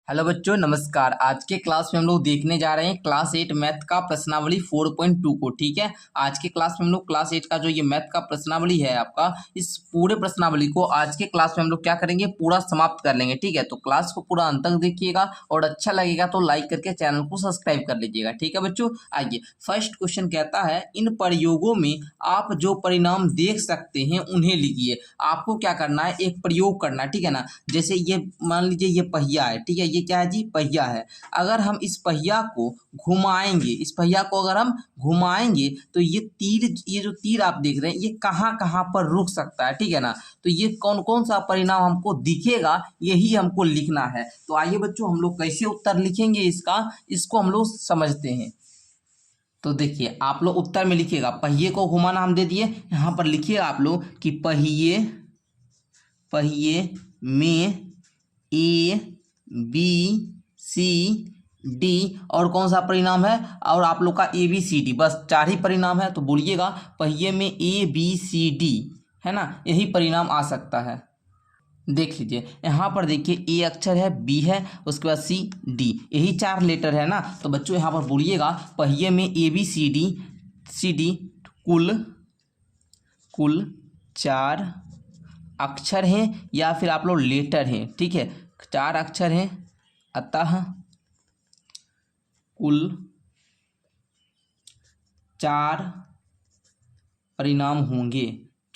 Hello बच्चों, नमस्कार। आज के क्लास में हम लोग देखने जा रहे हैं क्लास 8 मैथ का प्रश्नावली 4.2 को। ठीक है, आज के क्लास में हम लोग क्लास 8 का जो ये मैथ का प्रश्नावली है आपका, इस पूरे प्रश्नावली को आज के क्लास में हम लोग क्या करेंगे, पूरा समाप्त कर लेंगे। ठीक है, तो क्लास को पूरा अंत तक देखिएगा और अच्छा लगेगा तो लाइक करके चैनल को सब्सक्राइब कर लीजिएगा। ठीक है बच्चों, आइए फर्स्ट क्वेश्चन कहता है, इन प्रयोगों में आप जो परिणाम देख सकते हैं उन्हें लिखिए। आपको क्या करना है, एक प्रयोग करना है। ठीक है ना, जैसे ये मान लीजिए ये पहिया है। ठीक है, ये क्या है जी, पहिया है। अगर हम इस पहिया को घुमाएंगे, इस पहिया को अगर हम घुमाएंगे तो ये तीर, ये जो तीर आप देख रहे हैं, ये कहाँ कहाँ पर रुक सकता है। ठीक है ना, तो ये कौन कौन सा परिणाम हमको दिखेगा, यही हमको लिखना है। तो आइए बच्चों, हम लोग कैसे उत्तर लिखेंगे इसका, इसको हम लोग समझते हैं। तो देखिए, आप लोग उत्तर में लिखिएगा, पहिए को घुमाना हम दे दिए, यहाँ पर लिखिएगा आप लोग कि पहिए में ए बी सी डी और कौन सा परिणाम है, और आप लोग का ए बी सी डी, बस 4 ही परिणाम है। तो बोलिएगा पहिए में ए बी सी डी है ना, यही परिणाम आ सकता है। देख लीजिए यहाँ पर, देखिए ए अक्षर है, बी है, उसके बाद सी डी, यही 4 लेटर है ना। तो बच्चों यहाँ पर बोलिएगा पहिए में ए बी सी डी कुल 4 अक्षर हैं या फिर आप लोग लेटर हैं। ठीक है, 4 अक्षर हैं, अतः कुल 4 परिणाम होंगे,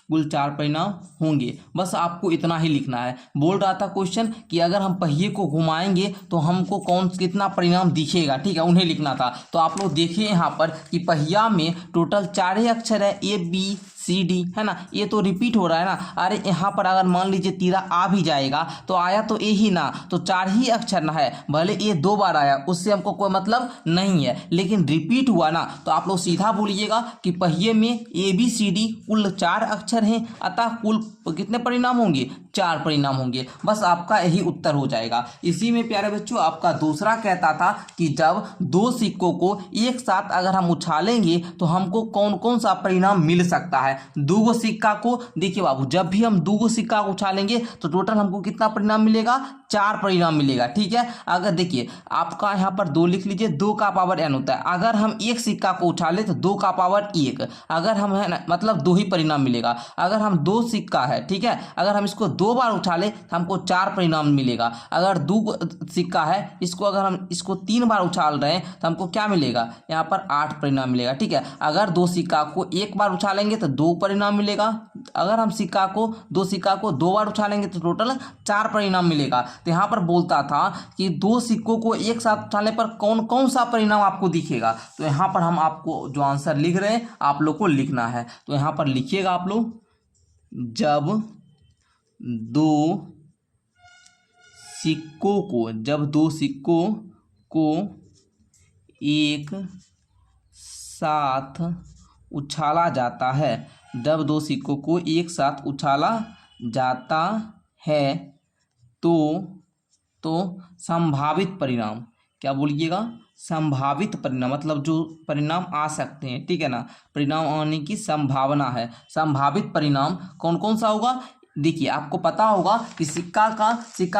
कुल 4 परिणाम होंगे। बस आपको इतना ही लिखना है। बोल रहा था क्वेश्चन कि अगर हम पहिए को घुमाएंगे तो हमको कौन कितना परिणाम दिखेगा। ठीक है, उन्हें लिखना था। तो आप लोग देखिए यहाँ पर कि पहिया में टोटल 4 ही अक्षर है, ए बी सी डी है ना। ये तो रिपीट हो रहा है ना। अरे यहाँ पर अगर मान लीजिए तीरा आ भी जाएगा तो आया तो ए ही ना, तो 4 ही अक्षर ना है, भले ये 2 बार आया उससे हमको कोई मतलब नहीं है, लेकिन रिपीट हुआ ना। तो आप लोग सीधा बोलिएगा कि पहिए में ए बी सी डी कुल 4 अक्षर हैं, अतः कुल कितने परिणाम होंगे, 4 परिणाम होंगे। बस आपका यही उत्तर हो जाएगा। इसी में प्यारे बच्चों आपका दूसरा कहता था कि जब 2 सिक्कों को एक साथ अगर हम उछालेंगे तो हमको कौन कौन सा परिणाम मिल सकता है। 2 सिक्का को देखिए बाबू, जब भी हम 2 सिक्का को उछालेंगे तो टोटल हमको कितना परिणाम मिलेगा, 4 परिणाम मिलेगा। ठीक है, अगर देखिए आपका यहाँ पर 2 लिख लीजिए, 2 का पावर n होता है। अगर हम 1 सिक्का को उछाले तो 2 का पावर 1, अगर हम है ना, मतलब 2 ही परिणाम मिलेगा। अगर हम 2 सिक्का है, ठीक है, अगर हम इसको 2 बार उछाले तो हमको 4 परिणाम मिलेगा। अगर 2 सिक्का है, इसको अगर हम इसको 3 बार उछाल रहे हैं तो हमको क्या मिलेगा, यहाँ पर 8 परिणाम मिलेगा। ठीक है, अगर 2 सिक्का को 1 बार उछालेंगे तो 2 परिणाम मिलेगा। अगर हम 2 सिक्का को 2 बार उछालेंगे तो टोटल 4 परिणाम मिलेगा। तो यहाँ पर बोलता था कि 2 सिक्कों को एक साथ उछालने पर कौन कौन सा परिणाम आपको दिखेगा। तो यहाँ पर हम आपको जो आंसर लिख रहे हैं आप लोग को लिखना है। तो यहाँ पर लिखिएगा आप लोग, जब 2 सिक्कों को एक साथ उछाला जाता है, जब 2 सिक्कों को एक साथ उछाला जाता है तो संभावित परिणाम, क्या बोलिएगा, संभावित परिणाम, मतलब जो परिणाम आ सकते हैं। ठीक है ना, परिणाम आने की संभावना है। संभावित परिणाम कौन कौन सा होगा, देखिए आपको पता होगा कि सिक्का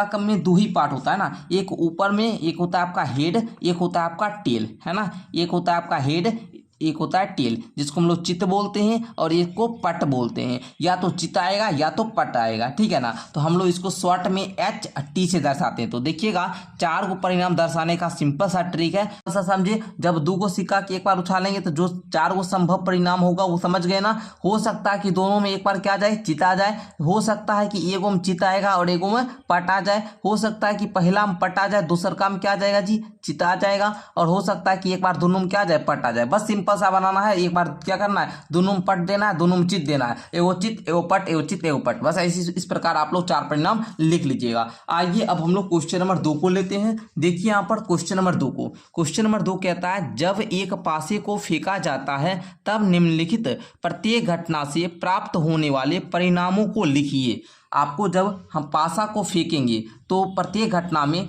का में 2 ही पार्ट होता है ना, एक ऊपर में, एक होता है आपका हेड, एक होता है आपका टेल है ना। एक होता है आपका हेड, एक होता है टेल, जिसको हम लोग चित बोलते हैं, और एक को पट बोलते हैं। या तो चित आएगा या तो पट आएगा। ठीक है ना, तो हम लोग इसको शॉर्ट में एच टी से दर्शाते हैं। तो देखिएगा 4 को परिणाम दर्शाने का सिंपल सा ट्रिक है, ऐसा समझे। जब 2 को सिक्का के एक बार उछालेंगे तो जो 4 को संभव परिणाम होगा वो समझ गए ना। हो सकता है कि दोनों में एक बार क्या जाए, चित आ जाए। हो सकता है कि एगो में चित आएगा और एगो में पट आ जाए। हो सकता है कि पहला में पट आ जाए, दूसर का में क्या आ जाएगा जी, चित आ जाएगा। और हो सकता है कि एक बार दोनों में क्या आ जाए, पट आ जाए। बस सिंपल सा बनाना है, एक बार क्या करना है, दोनों में पट देना है, दोनों में चित देना है। एगो चित एगो पट, एगो चित एगो पट, बस इस प्रकार आप लोग 4 परिणाम लिख लीजिएगा। आइए अब हम लोग क्वेश्चन नंबर 2 को लेते हैं। देखिए यहाँ पर क्वेश्चन नंबर 2 कहता है, जब एक पासे को फेंका जाता है तब निम्नलिखित प्रत्येक घटना से प्राप्त होने वाले परिणामों को लिखिए। आपको जब हम पासा को फेंकेंगे तो प्रत्येक घटना में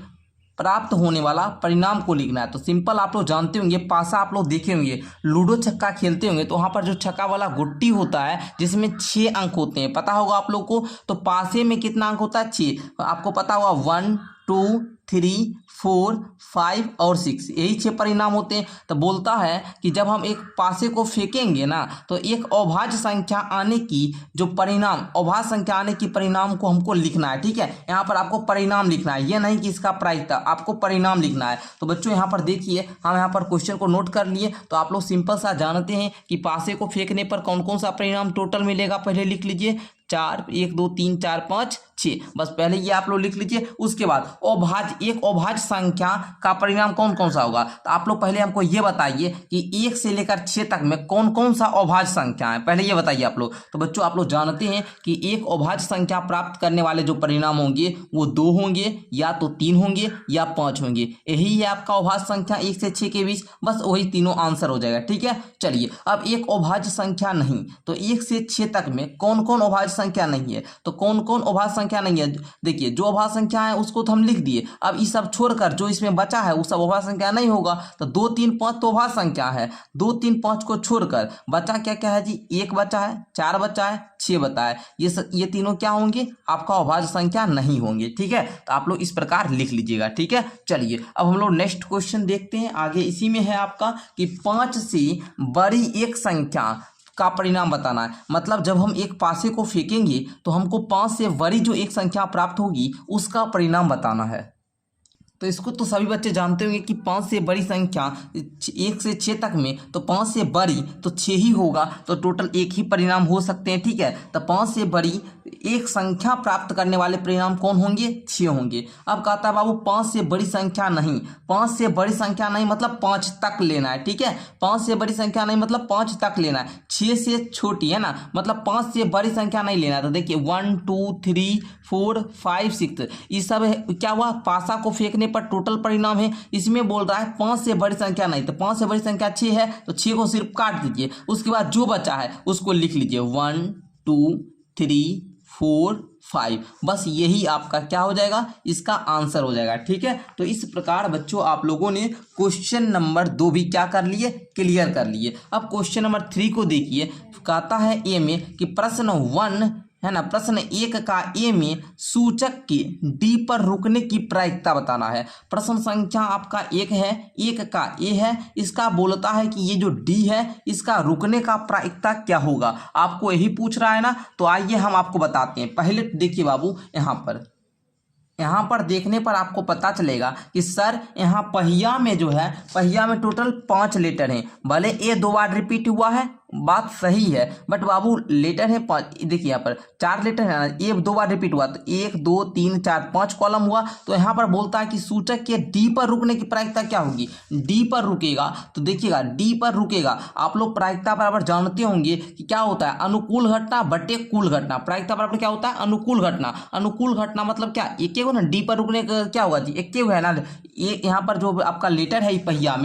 प्राप्त होने वाला परिणाम को लिखना है। तो सिंपल आप लोग जानते होंगे, पासा आप लोग देखे होंगे, लूडो छक्का खेलते होंगे तो वहाँ पर जो छक्का वाला गुट्टी होता है जिसमें 6 अंक होते हैं, पता होगा आप लोग को। तो पासे में कितना अंक होता है, 6। आपको पता होगा 1 2 3, 4, 5 और 6, यही 6 परिणाम होते हैं। तो बोलता है कि जब हम एक पासे को फेंकेंगे ना तो एक अभाज्य संख्या आने की जो परिणाम, अभाज्य संख्या आने की परिणाम को हमको लिखना है। ठीक है, यहाँ पर आपको परिणाम लिखना है, ये नहीं कि इसका प्रायिकता, आपको परिणाम लिखना है। तो बच्चों यहाँ पर देखिए, हम यहाँ पर क्वेश्चन को नोट कर लिए। तो आप लोग सिंपल सा जानते हैं कि पासे को फेंकने पर कौन कौन सा परिणाम टोटल मिलेगा, पहले लिख लीजिए। 4, 1, 2, 3, 4, 5, 6, बस पहले ये आप लोग लिख लीजिए। उसके बाद अभाज्य, एक अभाज्य संख्या का परिणाम कौन कौन सा होगा। तो आप लोग पहले हमको ये बताइए कि 1 से लेकर 6 तक में कौन कौन सा अभाज्य संख्या है, पहले ये बताइए आप लोग। तो बच्चों आप लोग जानते हैं कि एक अभाज्य संख्या प्राप्त करने वाले जो परिणाम होंगे वो 2 होंगे, या तो 3 होंगे या 5 होंगे। यही है आपका अभाज्य संख्या 1 से 6 के बीच, बस वही तीनों आंसर हो जाएगा। ठीक है, चलिए अब एक अभाज्य संख्या नहीं, तो 1 से 6 तक में कौन कौन अभाज्य संख्या नहीं है। तो कौन कौन अभाज्य संख्या नहीं है, देखिए जो अभाज्य संख्या है उसको तो हम लिख दिए। अब ये सब छोड़कर जो इसमें बचा है वो सब अभाज्य संख्या नहीं होगा। तो 2, 3, 5 तो अभाज्य संख्या है, 2, 3, 5 को छोड़कर बचा क्या क्या है जी, 1 बचा है, 4 बचा है, 6 बचा है, ये तीनों क्या होंगे, आपका अभाज्य संख्या नहीं होंगे। ठीक है, तो आप लोग इस प्रकार लिख लीजिएगा। ठीक है, चलिए अब हम लोग नेक्स्ट क्वेश्चन देखते हैं। आगे इसी में है आपका कि 5 से बड़ी एक संख्या का परिणाम बताना है। मतलब जब हम एक पासे को फेंकेंगे तो हमको 5 से बड़ी जो एक संख्या प्राप्त होगी उसका परिणाम बताना है। तो इसको तो सभी बच्चे जानते होंगे कि 5 से बड़ी संख्या 1 से 6 तक में, तो 5 से बड़ी तो 6 ही होगा, तो टोटल एक ही परिणाम हो सकते हैं। ठीक है, तो 5 से बड़ी एक संख्या प्राप्त करने वाले परिणाम कौन होंगे, 6 होंगे। अब कहता है बाबू 5 से बड़ी संख्या नहीं, 5 से बड़ी संख्या नहीं मतलब 5 तक लेना है। ठीक है, 5 से बड़ी संख्या नहीं मतलब 5 तक लेना है, 6 से छोटी है ना, मतलब 5 से बड़ी संख्या नहीं लेना है। तो देखिए 1, 2, 3, 4, 5, 6 ये सब क्या हुआ, पासा को फेंकने पर टोटल परिणाम है। इसमें बोल रहा है 5 से बड़ी संख्या नहीं, तो 5 से बड़ी संख्या 6 है, तो 6 को सिर्फ काट दीजिए। उसके बाद जो बचा है उसको लिख लीजिए 1, 2, 3, 4, 5, बस यही आपका क्या हो जाएगा, इसका आंसर हो जाएगा। ठीक है, तो इस प्रकार बच्चों आप लोगों ने क्वेश्चन नंबर 2 भी क्या कर लिए, क्लियर कर लिए। अब क्वेश्चन नंबर 3 को देखिए, कहता है ए में कि प्रश्न 1 है ना, प्रश्न 1 का ए में सूचक के डी पर रुकने की प्रायिकता बताना है। प्रश्न संख्या आपका 1 है, 1 का ए है, इसका बोलता है कि ये जो डी है इसका रुकने का प्रायिकता क्या होगा, आपको यही पूछ रहा है ना। तो आइए हम आपको बताते हैं। पहले देखिए बाबू, यहाँ पर देखने पर आपको पता चलेगा कि सर यहाँ पहिया में जो है, पहिया में टोटल 5 लेटर हैं। भले ए 2 बार रिपीट हुआ है, बात सही है, बट बाबू लेटर है 5। देखिए यहाँ पर 4 लेटर है ना, ए 2 बार रिपीट हुआ, तो 1, 2, 3, 4, 5 कॉलम हुआ। तो यहाँ पर बोलता है कि सूचक के डी पर रुकने की प्रायिकता क्या होगी, डी पर रुकेगा। तो देखिएगा डी पर रुकेगा, आप लोग प्रायिकता बराबर जानते होंगे कि क्या होता है, अनुकूल घटना बटे कुल घटना। प्रायिकता बराबर क्या होता है, अनुकूल घटना। अनुकूल घटना मतलब क्या, एक हो ना, डी पर रुकने का क्या होगा जी, एक है ना। ये यहाँ पर जो आपका लेटर है पहिया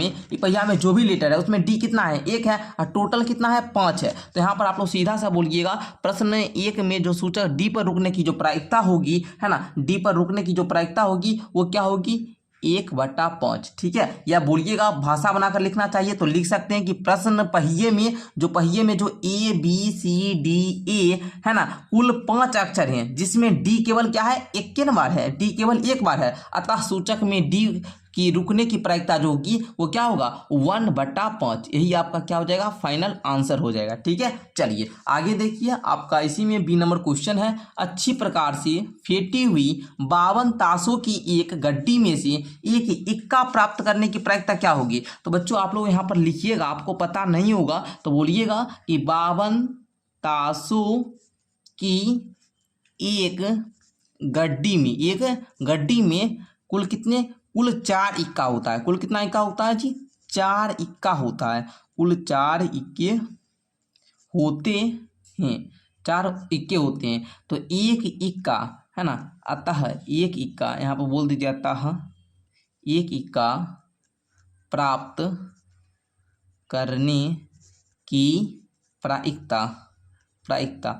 में जो भी लेटर है उसमें डी कितना है, 1 है, और टोटल कितना है, 5 है। तो यहाँ पर आप लोग सीधा सा बोलिएगा, प्रश्न 1 में जो सूचक डी पर रुकने की जो प्रायिकता होगी है ना, डी पर रुकने की जो प्रायिकता होगी वो क्या होगी, 1/5। ठीक है, या बोलिएगा भाषा बनाकर लिखना चाहिए तो लिख सकते हैं कि प्रश्न पहिए में जो A B C D A है ना, कुल 5 अक्षर हैं, जिसमें डी केवल क्या है, 1 बार है, डी केवल 1 बार है। अतः सूचक में डी की रुकने की प्रायिकता जो होगी वो क्या होगा, 1/5। यही आपका क्या हो जाएगा, फाइनल आंसर हो जाएगा। ठीक है, चलिए आगे देखिए, आपका इसी में बी नंबर क्वेश्चन है। अच्छी प्रकार से फेंटी हुई 52 ताशों की एक गड्डी में से एक इक्का प्राप्त करने की प्रायिकता क्या होगी। तो बच्चों आप लोग यहाँ पर लिखिएगा, आपको पता नहीं होगा तो बोलिएगा कि 52 ताशों की एक गड्डी में कुल कितने, कुल 4 इक्का होता है। कुल कितना इक्का होता है जी, 4 इक्का होता है। कुल 4 इक्के होते हैं, 4 इक्के होते हैं। तो एक इक्का है ना, अतः एक इक्का, यहाँ पर बोल दीजिए अतः एक इक्का प्राप्त करने की प्रायिकता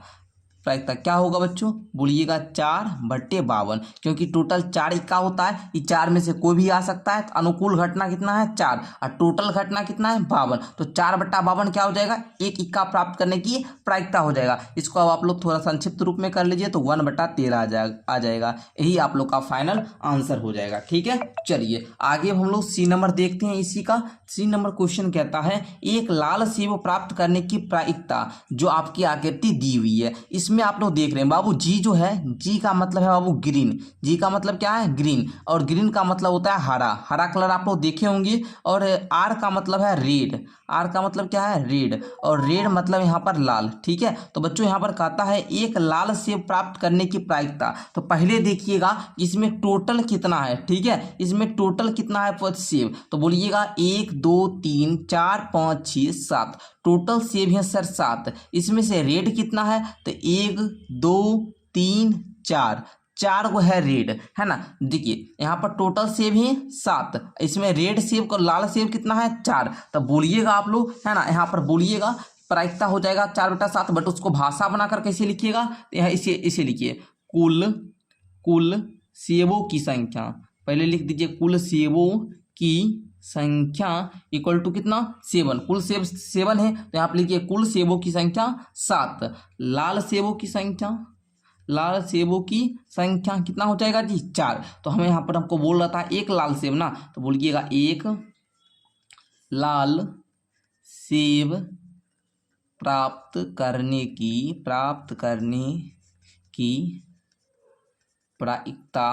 प्रायिकता क्या होगा बच्चों, बोलिएगा 4/52, क्योंकि टोटल 4 इक्का होता है, ये 4 में से कोई भी आ सकता है। तो अनुकूल घटना कितना है 4 और टोटल घटना कितना है 52, तो 4/52 क्या हो जाएगा, एक इक्का प्राप्त करने की प्रायिकता हो जाएगा। इसको अब आप लोग थोड़ा संक्षिप्त रूप में कर लीजिए तो 1/13 आ जाएगा। यही आप लोग का फाइनल आंसर हो जाएगा। ठीक है, चलिए आगे हम लोग सी नंबर देखते हैं। इसी का सी नंबर क्वेश्चन कहता है एक लाल सेब प्राप्त करने की प्रायिकता जो आपकी आकृति दी हुई है। इसमें आप लोग देख रहे हैं बाबू, जी जो है, जी का मतलब है बाबू ग्रीन, जी का मतलब क्या है ग्रीन, और ग्रीन का मतलब होता है हरा, हरा कलर आप लोग देखे होंगे। और आर का मतलब है रेड, आर का मतलब क्या है रेड, और रेड मतलब यहाँ पर लाल। ठीक है, तो बच्चों यहाँ पर कहता है एक लाल सेब प्राप्त करने की प्रायिकता। तो पहले देखिएगा इसमें टोटल कितना है। ठीक है, इसमें टोटल कितना है सेब, तो बोलिएगा 1 2 3 4 5 6 7, टोटल सेब है सर 7। इसमें से रेड कितना है, तो 1 2 3 4, 4 को है रेड, है ना। देखिए यहाँ पर टोटल सेब है 7, इसमें रेड सेब को लाल सेब कितना है 4। तब बोलिएगा आप लोग, है ना, यहाँ पर बोलिएगा प्रायिकता हो जाएगा 4/7, बट उसको भाषा बनाकर कैसे लिखिएगा, यहाँ इसे लिखिए कुल सेबों की संख्या। पहले लिख दीजिए कुल सेबों की संख्या इक्वल टू कितना 7, कुल सेब 7 है, तो यहाँ पर लिखिए कुल सेबों की संख्या 7, लाल सेबों की संख्या, लाल सेबों की संख्या कितना हो जाएगा जी 4। तो हमें यहाँ पर हमको बोल रहा था एक लाल सेब ना, तो बोलिएगा एक लाल सेब प्राप्त करने की प्रायिकता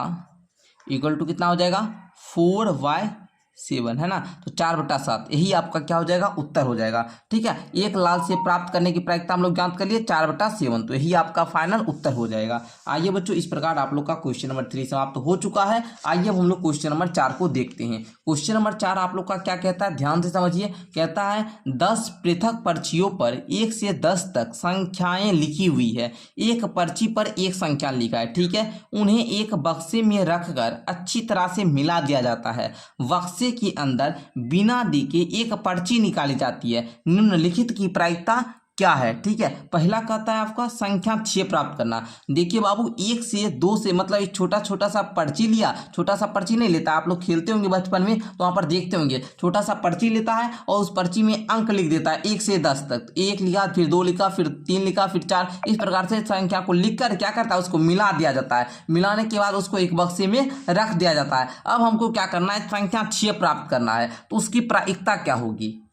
इक्वल टू कितना हो जाएगा 4/7, है ना। तो 4/7 यही आपका क्या हो जाएगा उत्तर हो जाएगा। ठीक है, एक लाल सेब प्राप्त करने की प्रायिकता हम लोग ज्ञात कर लिए 4/7, तो यही आपका फाइनल उत्तर हो जाएगा। आइए बच्चों, इस प्रकार आप लोग का क्वेश्चन नंबर 3 समाप्त तो हो चुका है। आइए अब हम लोग क्वेश्चन नंबर 4 को देखते हैं। क्वेश्चन नंबर 4 आप लोग का क्या कहता है, ध्यान से समझिए। कहता है 10 पृथक पर्चियों पर 1 से 10 तक संख्याएं लिखी हुई है। एक पर्ची पर एक संख्या लिखा है। ठीक है, उन्हें एक बक्से में रखकर अच्छी तरह से मिला दिया जाता है। बक्से के अंदर बिना देखे एक पर्ची निकाली जाती है। निम्नलिखित की प्रायिकता क्या है। ठीक है, पहला कहता है आपका संख्या 6 प्राप्त करना। देखिए बाबू 1 से 2 से मतलब एक छोटा छोटा सा पर्ची लिया, छोटा सा पर्ची नहीं लेता, आप लोग खेलते होंगे बचपन में तो वहां पर देखते होंगे, छोटा सा पर्ची लेता है और उस पर्ची में अंक लिख देता है 1 से 10 तक। 1 लिखा, फिर 2 लिखा, फिर 3 लिखा, फिर 4, इस प्रकार से संख्या को लिख कर क्या करता है उसको मिला दिया जाता है। मिलाने के बाद उसको एक बक्से में रख दिया जाता है। अब हमको क्या करना है, संख्या 6 प्राप्त करना है, तो उसकी प्रायिकता क्या होगी।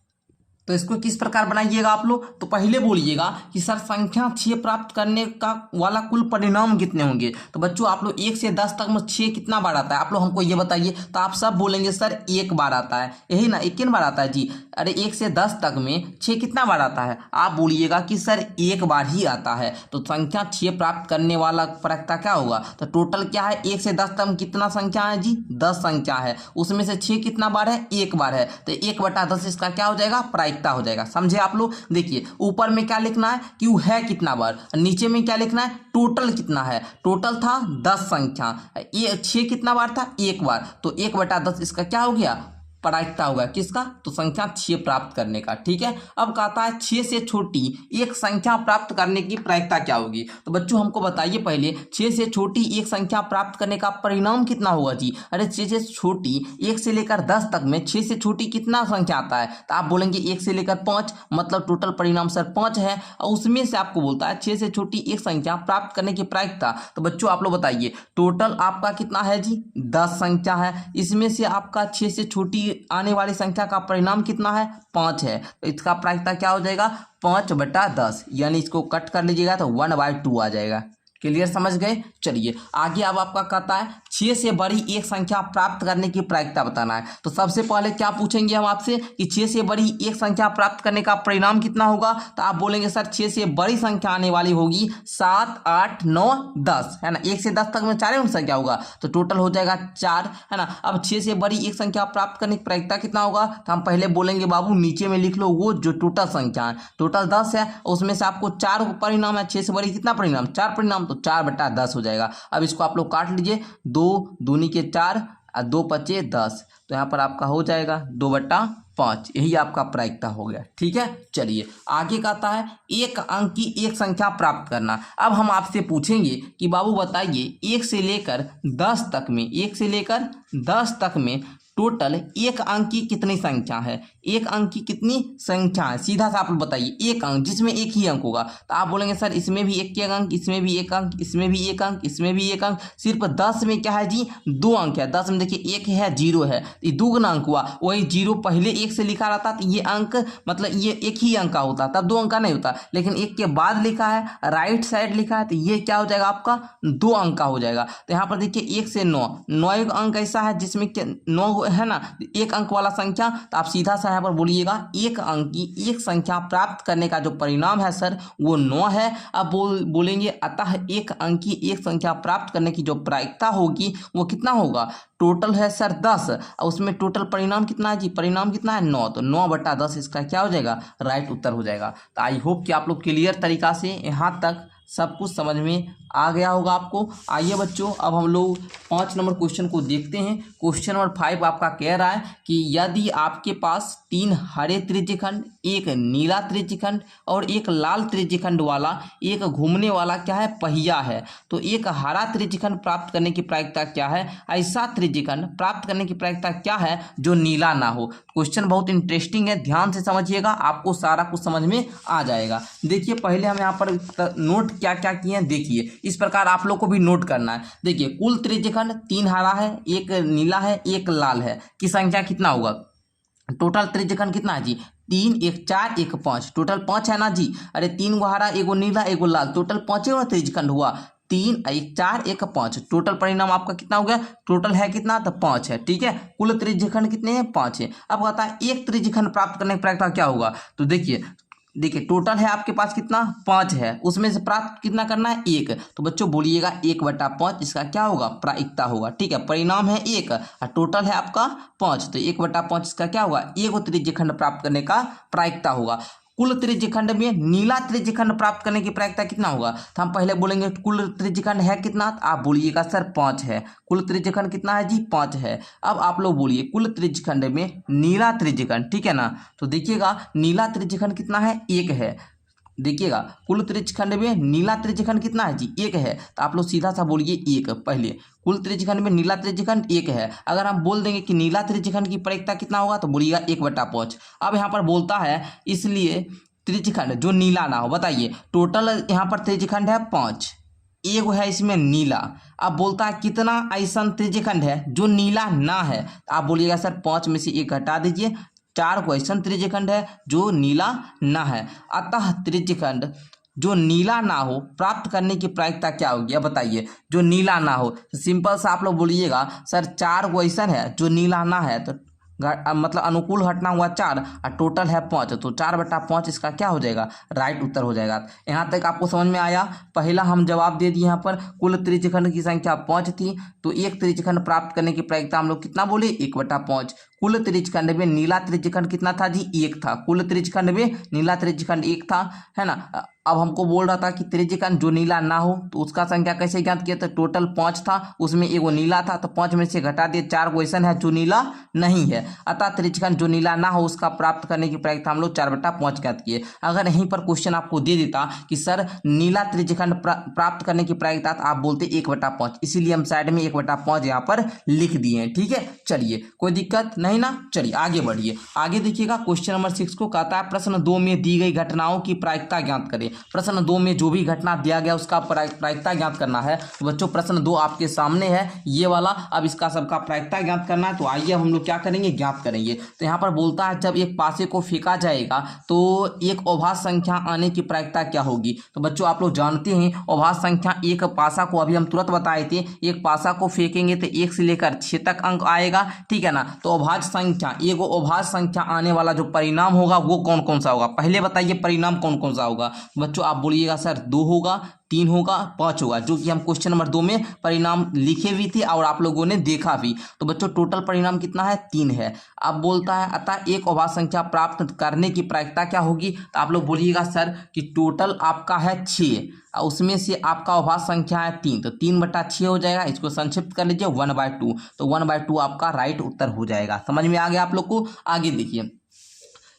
तो इसको किस प्रकार बनाइएगा आप लोग, तो पहले बोलिएगा कि सर संख्या 6 प्राप्त करने का वाला कुल परिणाम कितने होंगे। तो बच्चों आप लोग 1 से 10 तक में 6 कितना बार आता है, आप लोग हमको ये बताइए। तो आप सब बोलेंगे सर 1 बार आता है, यही ना, 1 बार आता है जी। अरे 1 से 10 तक में 6 कितना बार आता है, आप बोलिएगा कि सर 1 बार ही आता है। तो संख्या 6 प्राप्त करने वाला प्रायिकता क्या होगा, तो टोटल क्या है 1 से 10 तक कितना संख्या है जी 10 संख्या है, उसमें से 6 कितना बार है 1 बार है, तो 1/10 इसका क्या हो जाएगा प्रायिकता हो जाएगा। समझे आप लोग। देखिए ऊपर में क्या लिखना है कि वो है कितना बार, नीचे में क्या लिखना है टोटल कितना है। टोटल था 10 संख्या, ये 6 कितना बार था 1 बार, तो 1/10 इसका क्या हो गया प्रायिकता होगा किसका, तो संख्या 6 प्राप्त करने का। ठीक है, अब कहता है 6 से छोटी एक संख्या प्राप्त करने की प्रायिकता क्या होगी। तो बच्चों हमको बताइए पहले 6 से छोटी एक संख्या प्राप्त करने का परिणाम कितना होगा जी। अरे 6 से छोटी 1 से लेकर 10 तक में 6 से छोटी कितना संख्या आता है, तो आप बोलेंगे 1 से लेकर 5, मतलब टोटल परिणाम सर 5 है, और उसमें से आपको बोलता है 6 से छोटी एक संख्या प्राप्त करने की प्रायिकता। तो बच्चों आप लोग बताइए टोटल आपका कितना है जी 10 संख्या है, इसमें से आपका 6 से छोटी आने वाली संख्या का परिणाम कितना है 5 है, तो इसका प्रायिकता क्या हो जाएगा 5/10, यानी इसको कट कर लीजिएगा तो 1/2 आ जाएगा। क्लियर समझ गए। चलिए आगे अब आपका कहता है 6 से बड़ी एक संख्या प्राप्त करने की प्रायिकता बताना है। तो सबसे पहले क्या पूछेंगे हम आपसे कि 6 से बड़ी एक संख्या प्राप्त करने का परिणाम कितना होगा, तो आप बोलेंगे सर 6 से बड़ी संख्या आने वाली होगी 7 8 9 10, है ना। 1 से 10 तक में 4 अंक संख्या होगा, तो टोटल हो जाएगा 4, है ना। अब 6 से बड़ी एक संख्या प्राप्त करने की प्रायिकता कितना होगा, तो हम पहले बोलेंगे बाबू नीचे में लिख लो वो जो टोटल संख्या है, टोटल 10 है, उसमें से आपको 4 परिणाम है, 6 से बड़ी कितना परिणाम 4 परिणाम, तो 4/10 हो जाएगा। अब इसको आप लोग काट लीजिए, 2 दूनी के 4 और 2 पचे 10, तो यहाँ पर आपका हो जाएगा 2/10। 5, यही आपका प्रायिकता हो गया। ठीक है, चलिए आगे कहता है एक अंक की एक संख्या प्राप्त करना। अब हम आपसे पूछेंगे कि बाबू बताइए 1 से लेकर 10 तक में, 1 से लेकर 10 तक में टोटल एक अंक की कितनी संख्या है, एक अंक की कितनी संख्या है, सीधा सा आप लोग बताइए। एक अंक जिसमें एक ही अंक होगा, तो आप बोलेंगे सर इसमें भी एक अंक, इसमें भी एक अंक, इसमें भी एक अंक, इसमें भी एक अंक, सिर्फ 10 में क्या है जी 2 अंक है। 10 में देखिए 1 है 0 है, ये दुगना अंक हुआ। वही 0 पहले 1 से लिखा रहता तो ये अंक मतलब ये एक ही अंक का होता, तब 2 अंक का नहीं होता। लेकिन 1 के बाद लिखा है, राइट साइड लिखा है, तो ये क्या हो जाएगा आपका 2 अंक का हो जाएगा। तो यहाँ पर देखिए 1 से 9 एक अंक ऐसा है जिसमें 9 है ना, एक अंक वाला संख्या। तो आप सीधा सा यहाँ पर बोलिएगा एक अंक की एक संख्या प्राप्त करने का जो परिणाम है सर वो 9 है। अब बोलेंगे अतः एक अंक की एक संख्या प्राप्त करने की जो प्रायिकता होगी वो कितना होगा, टोटल है सर 10 और उसमें टोटल परिणाम कितना है जी, परिणाम कितना है 9, तो 9/10 इसका क्या हो जाएगा, राइट उत्तर हो जाएगा। तो आई होप कि आप लोग क्लियर तरीका से यहाँ तक सब कुछ समझ में आ गया होगा आपको। आइए बच्चों अब हम लोग 5 नंबर क्वेश्चन को देखते हैं। क्वेश्चन नंबर 5 आपका कह रहा है कि यदि आपके पास 3 हरे त्रिज्यखंड, एक नीला त्रिज्यखंड और एक लाल त्रिज्यखंड वाला एक घूमने वाला क्या है पहिया है, तो एक हरा त्रिज्यखंड प्राप्त करने की प्रायिकता क्या है, ऐसा त्रिज्यखंड प्राप्त करने की प्रायिकता क्या है जो नीला ना हो। क्वेश्चन बहुत इंटरेस्टिंग है, ध्यान से समझिएगा, आपको सारा कुछ समझ में आ जाएगा। देखिए पहले हम यहाँ पर नोट क्या क्या किए हैं, देखिए इस प्रकार आप लोग को भी नोट करना है। देखिए कुल त्रिज्यखंड 3 हरा है, एक नीला है, एक लाल है, की संख्या कितना होगा, टोटल त्रिज्यखंड कितना है जी 3, 1 4, 1 5, टोटल 5 है ना जी। अरे 3 गो हरा, 1 गो नीला, 1 गो लाल, टोटल 5 गो त्रिज्यखंड हुआ। 3, 1 4, 1 5, टोटल परिणाम आपका कितना हो गया, टोटल है कितना, तो 5 है। ठीक है, कुल त्रिज्यखंड कितने हैं, 5 है। अब कहता है एक त्रिज्यखंड प्राप्त करने की प्रायिकता क्या होगा, तो देखिए टोटल है आपके पास कितना 5 है, उसमें से प्राप्त कितना करना है 1, तो बच्चों बोलिएगा 1/5 इसका क्या होगा, प्रायिकता होगा। ठीक है, परिणाम है 1 और टोटल है आपका 5, तो 1/5 इसका क्या होगा, एक त्रिज्यखंड प्राप्त करने का प्रायिकता होगा। कुल त्रिज्यखंड में नीला त्रिज्यखंड प्राप्त करने की प्रायिकता कितना होगा, तो हम पहले बोलेंगे कुल त्रिज्यखंड है कितना, तो आप बोलिएगा सर 5 है। कुल त्रिज्यखंड कितना है जी 5 है। अब आप लोग बोलिए कुल त्रिज्यखंड में नीला त्रिज्यखंड, ठीक है ना, तो देखिएगा नीला त्रिज्यखंड कितना है 1 है। देखिएगा कुल त्रिज्यखंड में नीला त्रिज्यखंड कितना है जी 1 है, तो आप लोग सीधा सा बोलिए 1 पहले। कुल त्रिज्यखंड में नीला त्रिज्यखंड 1 है। अगर हम बोल देंगे कि नीला त्रिज्यखंड की प्रायिकता कितना होगा, तो बोलिएगा 1/5। अब यहाँ पर बोलता है इसलिए त्रिज्यखंड जो नीला ना हो, बताइए टोटल यहाँ पर त्रिज्यखंड है 5, एक है इसमें नीला। अब बोलता है कितना ऐसा त्रिज्यखंड है जो नीला ना है, तो आप बोलिएगा सर 5 में से 1 घटा दीजिए, 4 क्वेश्चन त्रिज्यखंड है जो नीला ना है। अतः त्रिज्यखंड जो नीला ना हो प्राप्त करने की प्रायिकता क्या होगी, अब बताइए। जो नीला ना हो तो सिंपल सा आप लोग बोलिएगा सर 4 क्वेश्चन है जो नीला ना है, तो मतलब अनुकूल घटना हुआ 4 और टोटल है 5, तो 4/5 इसका क्या हो जाएगा, राइट उत्तर हो जाएगा। यहाँ तक आपको समझ में आया। पहला हम जवाब दे दिए, यहाँ पर कुल त्रिज्यखंड की संख्या 5 थी, तो एक त्रिज्यखंड प्राप्त करने की प्रायिकता हम लोग कितना बोले 1/5। कुल त्रिज्यखंड में नीला त्रिज्यखंड कितना था जी 1 था, कुल त्रिज्यखंड में नीला त्रिज्यखंड 1 था, है ना। अब हमको बोल रहा था कि त्रिज्यखंड जो नीला ना हो तो उसका संख्या कैसे ज्ञात किया, तो टोटल 5 था, उसमें 1 नीला था, तो 5 में से घटा दिए, 4 क्वेश्चन है जो नीला नहीं है। अतः त्रिज्यखंड जो नीला ना हो उसका प्राप्त करने की प्रायिकता हम लोग 4/5 ज्ञात किए। अगर यहीं पर क्वेश्चन आपको दे देता कि सर नीला त्रिज्यखंड प्राप्त करने की प्रायिकता, तो आप बोलते 1/5, इसीलिए हम साइड में 1/5 यहाँ पर लिख दिए हैं। ठीक है, चलिए कोई दिक्कत नहीं ना। चलिए आगे बढ़िए, आगे देखिएगा क्वेश्चन नंबर 6 को कहता है प्रश्न 2 में दी गई घटनाओं की प्रायिकता ज्ञात करें। प्रश्न 2 में जो भी घटना दिया गया उसका प्रायिकता ज्ञात करना है। तो बच्चों प्रश्न 2 आपके सामने है ये वाला, अब इसका सबका प्रायिकता ज्ञात करना है। तो आइए हम लोग क्या करेंगे, ज्ञात करेंगे। तो यहाँ पर बोलता है जब एक पासे को फेंका जाएगा तो एक अभाज्य संख्या आने की प्रायिकता क्या होगी। तो बच्चों आप लोग जानते हैं अभाज्य संख्या, एक पासा को अभी हम तुरंत बताए थे, एक पासा को फेंकेंगे तो 1 से लेकर 6 तक अंक आएगा, ठीक है ना। तो अभाज्य संख्या, एक अभाज्य संख्या आने वाला जो परिणाम होगा वो कौन कौन सा होगा, पहले बताइए परिणाम कौन कौन सा होगा। बच्चों आप बोलिएगा सर 2 होगा, 3 होगा, 5 होगा, जो कि हम क्वेश्चन नंबर 2 में परिणाम लिखे भी थे और आप लोगों ने देखा भी। तो बच्चों टोटल परिणाम कितना है 3 है। अब बोलता है अतः एक अभाज्य संख्या प्राप्त करने की प्रायिकता क्या होगी। तो आप लोग बोलिएगा सर कि टोटल आपका है 6 और उसमें से आपका अभाज्य संख्या है 3, तो 3/6 हो जाएगा। इसको संक्षिप्त कर लीजिए 1/2, तो 1/2 आपका राइट उत्तर हो जाएगा। समझ में आ गया आप लोग को। आगे देखिए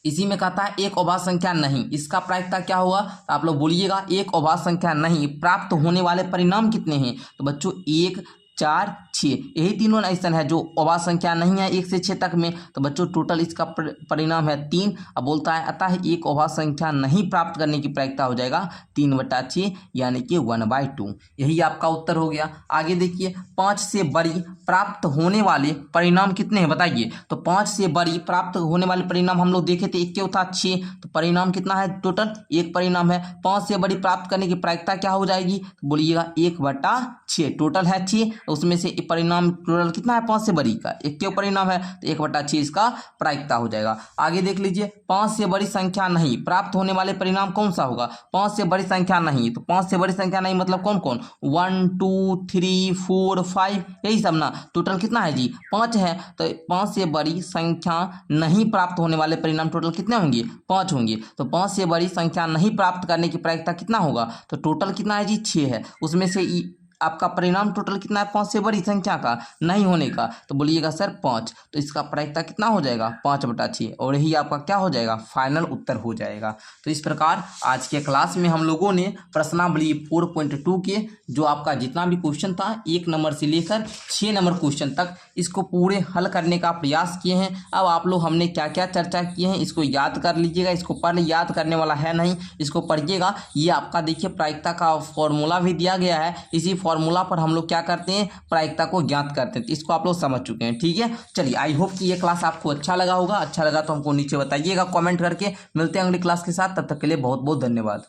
इसी में कहता है एक अभाज्य संख्या नहीं, इसका प्रायिकता क्या होगा, तो आप लोग बोलिएगा एक अभाज्य संख्या नहीं प्राप्त होने वाले परिणाम कितने हैं, तो बच्चों 1, 4, 6 यही तीनों ऐसा है जो अभाज्य संख्या नहीं है 1 से 6 तक में, तो बच्चों टोटल इसका परिणाम है 3। अब बोलता है अतः एक अभाज्य संख्या नहीं प्राप्त करने की प्रायिकता हो जाएगा 3/6 यानी कि 1/2। यही आपका उत्तर हो गया। आगे देखिए 5 से बड़ी प्राप्त होने वाले परिणाम कितने हैं बताइए, तो 5 से बड़ी प्राप्त होने वाले परिणाम हम लोग देखे थे, एक क्यों था 6, तो परिणाम कितना है टोटल, एक परिणाम है। 5 से बड़ी प्राप्त करने की प्रायिकता क्या हो जाएगी, तो बोलिएगा 1/6, टोटल है 6, उसमें से परिणाम टोटल कितना है 5 से बड़ी का, एक क्यों परिणाम है, तो 1/6 इसका प्रायिकता हो जाएगा। आगे देख लीजिए 5 से बड़ी संख्या नहीं प्राप्त होने वाले परिणाम कौन सा होगा, 5 से बड़ी संख्या नहीं, तो 5 से बड़ी संख्या नहीं मतलब कौन कौन, 1, 2, 3, 4, 5 यही सब ना, टोटल कितना है जी 5 है, तो 5 से बड़ी संख्या नहीं प्राप्त होने वाले परिणाम टोटल कितने होंगे 5 होंगे, तो 5 से बड़ी संख्या नहीं प्राप्त करने की प्रायिकता कितना होगा, तो टोटल कितना है जी 6 है, उसमें से आपका परिणाम टोटल कितना है 5 से बड़ी संख्या का नहीं होने का, तो बोलिएगा सर 5, तो इसका प्रायिकता कितना हो जाएगा 5/6 और यही आपका क्या हो जाएगा फाइनल उत्तर हो जाएगा। तो इस प्रकार आज के क्लास में हम लोगों ने प्रश्नावली 4.2 के जो आपका जितना भी क्वेश्चन था 1 नंबर से लेकर 6 नंबर क्वेश्चन तक इसको पूरे हल करने का प्रयास किए हैं। अब आप लोग हमने क्या क्या चर्चा किए हैं इसको याद कर लीजिएगा, इसको पढ़ याद करने वाला है नहीं, इसको पढ़िएगा। ये आपका देखिए प्रायिकता का फॉर्मूला भी दिया गया है, इसी फॉर्मूला पर हम लोग क्या करते हैं प्रायिकता को ज्ञात करते हैं, तो इसको आप लोग समझ चुके हैं। ठीक है, चलिए आई होप कि ये क्लास आपको अच्छा लगा होगा, अच्छा लगा तो हमको नीचे बताइएगा कमेंट करके। मिलते हैं अगली क्लास के साथ, तब तक के लिए बहुत बहुत धन्यवाद।